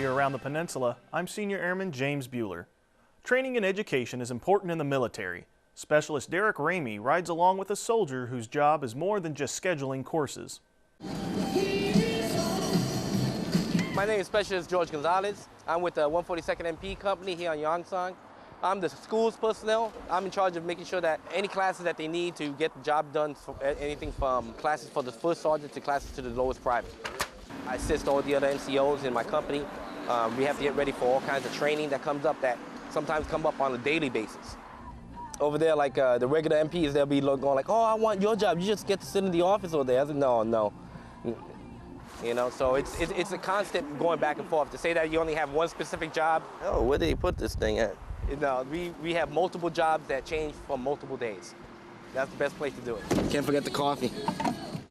area around the peninsula, I'm Senior Airman James Bueller. Training and education is important in the military. Specialist Derek Ramey rides along with a soldier whose job is more than just scheduling courses. My name is Specialist George Gonzalez. I'm with the 142nd MP Company here on Yongsan. I'm the school's personnel. I'm in charge of making sure that any classes that they need to get the job done, anything from classes for the first sergeant to classes to the lowest private. I assist all the other NCOs in my company. We have to get ready for all kinds of training that comes up that sometimes come up on a daily basis. Over there, like the regular MPs, they'll be going like, oh, I want your job. You just get to sit in the office over there. I said, no. You know, so it's a constant going back and forth. To say that you only have one specific job, oh, where did he put this thing at? No, we have multiple jobs that change for multiple days. That's the best place to do it. Can't forget the coffee.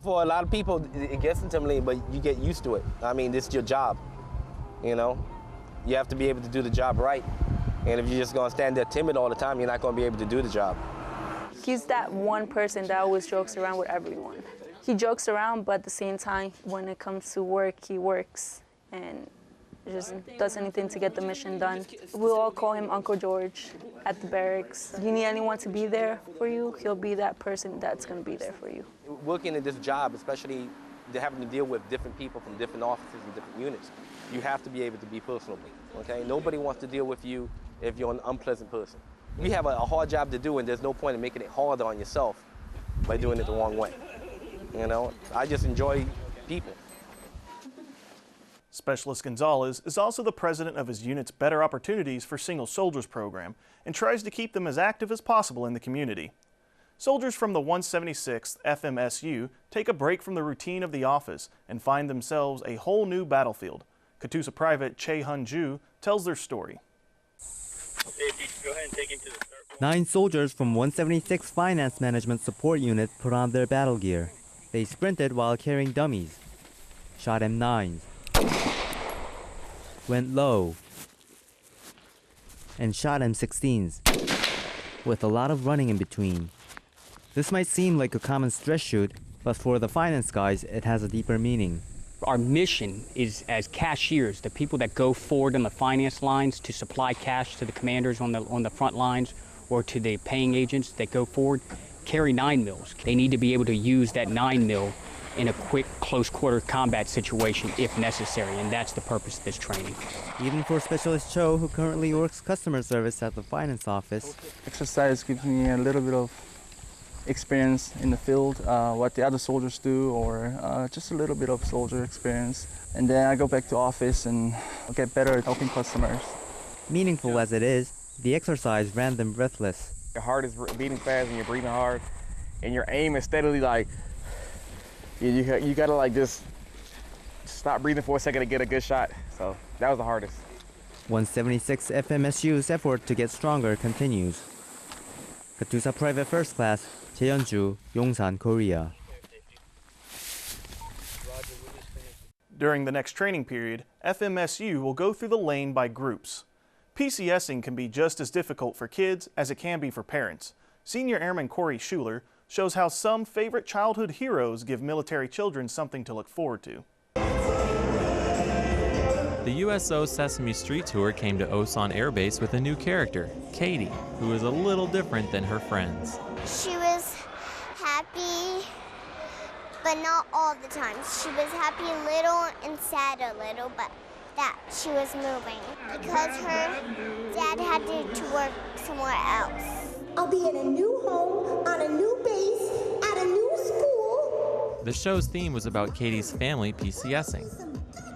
For a lot of people, it gets intimidating, but you get used to it. I mean, this is your job, you know? You have to be able to do the job right. And if you're just gonna stand there timid all the time, you're not gonna be able to do the job. He's that one person that always jokes around with everyone. He jokes around, but at the same time, when it comes to work, he works and just does anything to get the mission done. We'll all call him Uncle George at the barracks. You need anyone to be there for you, he'll be that person that's gonna be there for you. Working in this job, especially having to deal with different people from different offices and different units, you have to be able to be personable, okay? Nobody wants to deal with you if you're an unpleasant person. We have a hard job to do, and there's no point in making it harder on yourself by doing it the wrong way. You know, I just enjoy people. Specialist Gonzalez is also the president of his unit's Better Opportunities for Single Soldiers program and tries to keep them as active as possible in the community. Soldiers from the 176th FMSU take a break from the routine of the office and find themselves a whole new battlefield. Katusa Private Che Hun Ju tells their story. Go ahead and take him to the start. 9 soldiers from 176th Finance Management Support Unit put on their battle gear. They sprinted while carrying dummies, shot M9s, went low, and shot M16s, with a lot of running in between. This might seem like a common stress shoot, but for the finance guys, it has a deeper meaning. Our mission is, as cashiers, the people that go forward on the finance lines to supply cash to the commanders on the front lines or to the paying agents that go forward, carry 9 mils. They need to be able to use that 9 mil in a quick, close quarter combat situation if necessary, and that's the purpose of this training. Even for Specialist Cho, who currently works customer service at the finance office. Exercise gives me a little bit of experience in the field, what the other soldiers do, or just a little bit of soldier experience. And then I go back to office and get better at helping customers. Meaningful as it is, the exercise ran them breathless. Your heart is beating fast and you're breathing hard, and your aim is steadily like, you gotta like just stop breathing for a second to get a good shot. So that was the hardest. 176 FMSU's effort to get stronger continues. Katusa Private First Class, Cheonju, Yongsan, Korea. During the next training period, FMSU will go through the lane by groups. PCSing can be just as difficult for kids as it can be for parents. Senior Airman Corey Schuler shows how some favorite childhood heroes give military children something to look forward to. The USO Sesame Street Tour came to Osan Air Base with a new character, Katie, who is a little different than her friends. She was happy, but not all the time. She was happy a little and sad a little, but that she was moving because her dad had to work somewhere else. I'll be in a new home, on a new base, at a new school. The show's theme was about Katie's family PCSing.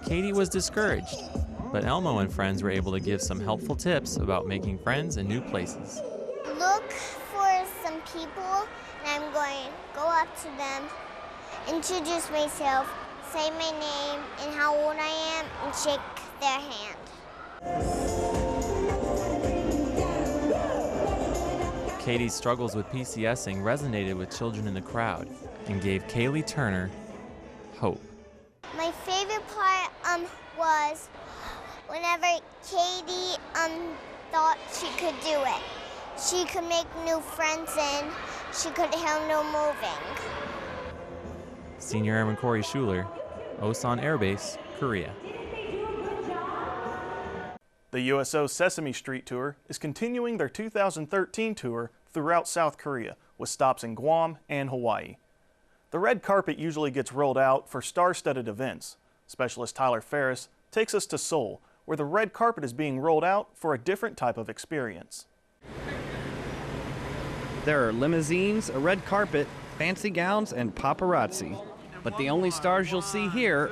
Katie was discouraged, but Elmo and friends were able to give some helpful tips about making friends in new places. Look for some people, and I'm going to go up to them, introduce myself, say my name and how old I am, and shake their hand. Katie's struggles with PCSing resonated with children in the crowd and gave Kaylee Turner hope. My favorite part was whenever Katie thought she could do it. She could make new friends and she could handle moving. Senior Airman Corey Schuler, Osan Air Base, Korea. The USO Sesame Street Tour is continuing their 2013 tour throughout South Korea with stops in Guam and Hawaii. The red carpet usually gets rolled out for star-studded events. Specialist Tyler Ferris takes us to Seoul, where the red carpet is being rolled out for a different type of experience. There are limousines, a red carpet, fancy gowns, and paparazzi. But the only stars you'll see here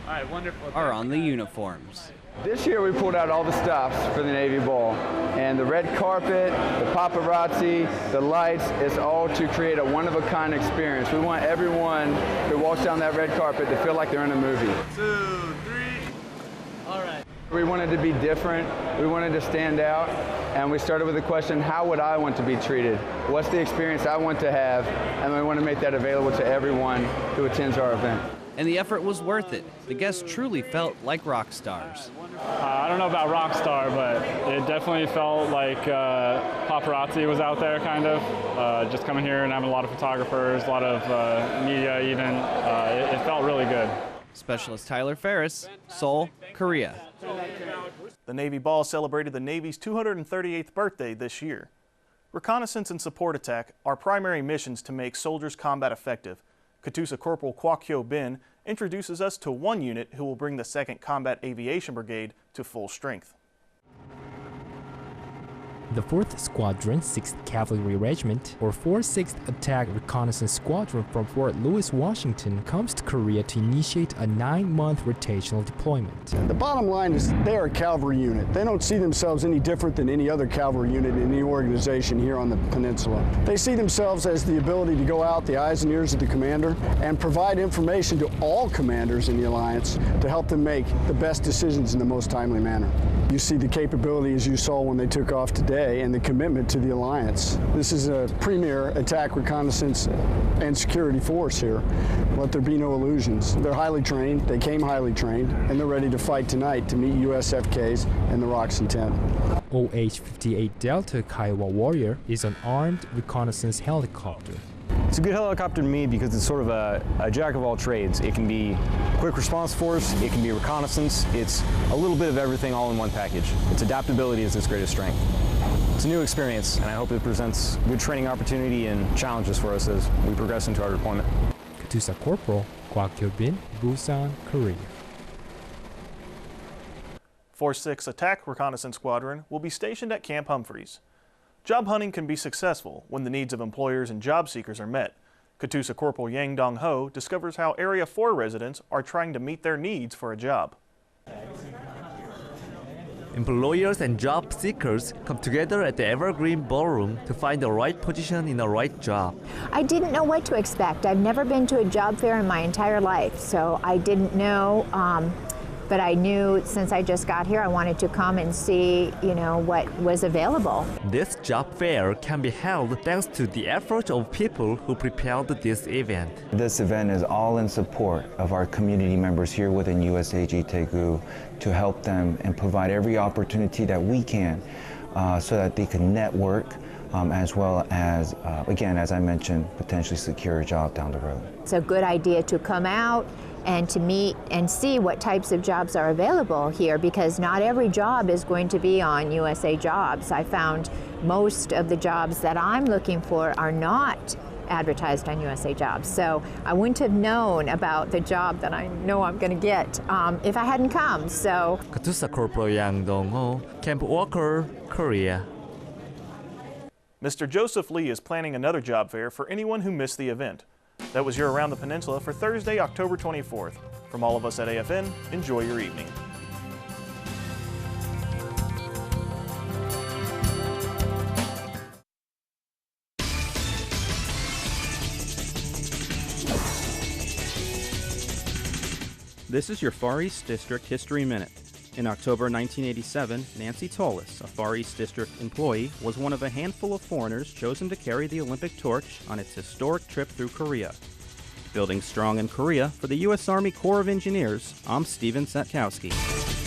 are on the uniforms. This year we pulled out all the stops for the Navy Ball, and the red carpet, the paparazzi, the lights, it's all to create a one-of-a-kind experience. We want everyone who walks down that red carpet to feel like they're in a movie. 1, 2, 3. All right. We wanted to be different, we wanted to stand out, and we started with the question, how would I want to be treated? What's the experience I want to have? And we want to make that available to everyone who attends our event. And the effort was worth it. The guests truly felt like rock stars. I don't know about rock star, but it definitely felt like paparazzi was out there, kind of. Just coming here and having a lot of photographers, a lot of media even. It felt really good. Specialist Tyler Ferris, Seoul, Korea. The Navy Ball celebrated the Navy's 238th birthday this year. Reconnaissance and support attack are primary missions to make soldiers combat effective. Katusa Corporal Kwak Hyo Bin introduces us to one unit who will bring the 2nd Combat Aviation Brigade to full strength. The 4th Squadron, 6th Cavalry Regiment, or 46th Attack Reconnaissance Squadron from Fort Lewis, Washington, comes to Korea to initiate a 9-month rotational deployment. The bottom line is they are a cavalry unit. They don't see themselves any different than any other cavalry unit in any organization here on the peninsula. They see themselves as the ability to go out, the eyes and ears of the commander, and provide information to all commanders in the alliance to help them make the best decisions in the most timely manner. You see the capability, as you saw when they took off today, and the commitment to the alliance. This is a premier attack, reconnaissance, and security force here. Let there be no illusions. They're highly trained, they came highly trained, and they're ready to fight tonight to meet USFKs and the Roxy 10. OH-58 Delta Kiowa Warrior is an armed reconnaissance helicopter. It's a good helicopter to me because it's sort of a jack of all trades. It can be quick response force, it can be reconnaissance, it's a little bit of everything all in one package. Its adaptability is its greatest strength. It's a new experience, and I hope it presents good training opportunity and challenges for us as we progress into our deployment. Katusa Corporal Kwak Hyo Bin, Busan, Korea. 46th Attack Reconnaissance Squadron will be stationed at Camp Humphreys. Job hunting can be successful when the needs of employers and job seekers are met. Katusa Corporal Yang Dong-ho discovers how Area 4 residents are trying to meet their needs for a job. Employers and job seekers come together at the Evergreen Ballroom to find the right position in the right job. I didn't know what to expect. I've never been to a job fair in my entire life, so I didn't know. But I knew since I just got here, I wanted to come and see, what was available. This job fair can be held thanks to the effort of people who prepared this event. This event is all in support of our community members here within USAG Daegu to help them and provide every opportunity that we can so that they can network as well as, again, as I mentioned, potentially secure a job down the road. It's a good idea to come out and to meet and see what types of jobs are available here, because not every job is going to be on USA Jobs. I found most of the jobs that I'm looking for are not advertised on USA Jobs. So I wouldn't have known about the job that I know I'm going to get if I hadn't come. So Katusa Corporal Yang Dong-ho, Camp Walker, Korea. Mr. Joseph Lee is planning another job fair for anyone who missed the event. That was your Around the Peninsula for Thursday, October 24th. From all of us at AFN, enjoy your evening. This is your Far East District History Minute. In October 1987, Nancy Tullis, a Far East District employee, was one of a handful of foreigners chosen to carry the Olympic torch on its historic trip through Korea. Building strong in Korea for the U.S. Army Corps of Engineers, I'm Steven Setkowski.